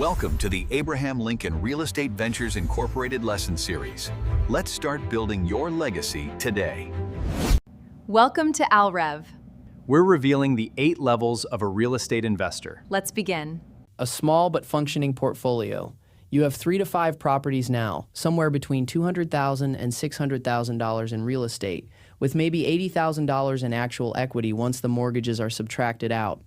Welcome to the Abraham Lincoln Real Estate Ventures Incorporated Lesson Series. Let's start building your legacy today. Welcome to ALREV. We're revealing the 8 levels of a real estate investor. Let's begin. A small but functioning portfolio. You have 3 to 5 properties now, somewhere between $200,000 and $600,000 in real estate, with maybe $80,000 in actual equity once the mortgages are subtracted out.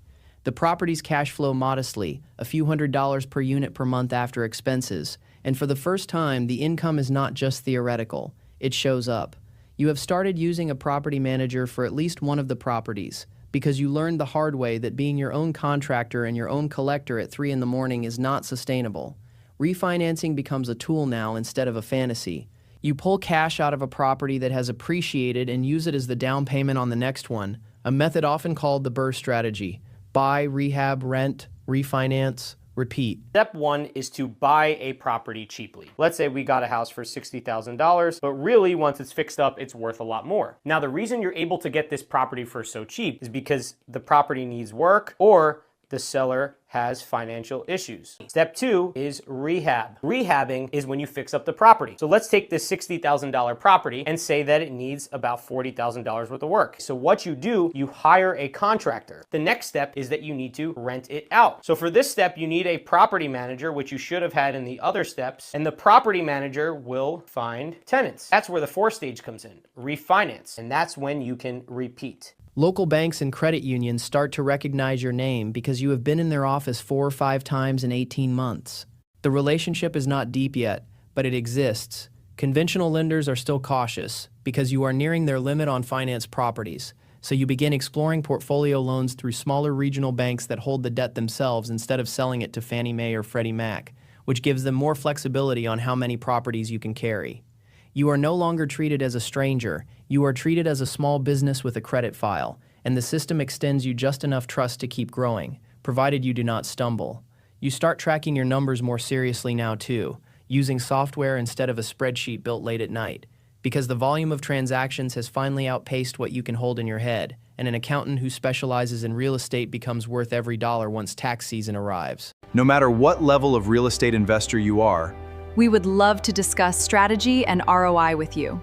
The properties cash flow modestly, a few $100s per unit per month after expenses, and for the first time, the income is not just theoretical, it shows up. You have started using a property manager for at least one of the properties, because you learned the hard way that being your own contractor and your own collector at 3 in the morning is not sustainable. Refinancing becomes a tool now instead of a fantasy. You pull cash out of a property that has appreciated and use it as the down payment on the next one, a method often called the BRRRR strategy. Buy, rehab, rent, refinance, repeat. Step 1 is to buy a property cheaply. Let's say we got a house for $60,000, but really once it's fixed up, it's worth a lot more. Now, the reason you're able to get this property for so cheap is because the property needs work or the seller has financial issues. Step 2 is rehab. Rehabbing is when you fix up the property. So let's take this $60,000 property and say that it needs about $40,000 worth of work. So what you do, you hire a contractor. The next step is that you need to rent it out. So for this step, you need a property manager, which you should have had in the other steps, and the property manager will find tenants. That's where the 4th stage comes in, refinance, and that's when you can repeat. Local banks and credit unions start to recognize your name because you have been in their office 4 or 5 times in 18 months. The relationship is not deep yet, but it exists. Conventional lenders are still cautious because you are nearing their limit on finance properties, so you begin exploring portfolio loans through smaller regional banks that hold the debt themselves instead of selling it to Fannie Mae or Freddie Mac, which gives them more flexibility on how many properties you can carry. You are no longer treated as a stranger, you are treated as a small business with a credit file, and the system extends you just enough trust to keep growing, provided you do not stumble. You start tracking your numbers more seriously now too, using software instead of a spreadsheet built late at night, because the volume of transactions has finally outpaced what you can hold in your head, and an accountant who specializes in real estate becomes worth every dollar once tax season arrives. No matter what level of real estate investor you are, We would love to discuss strategy and ROI with you.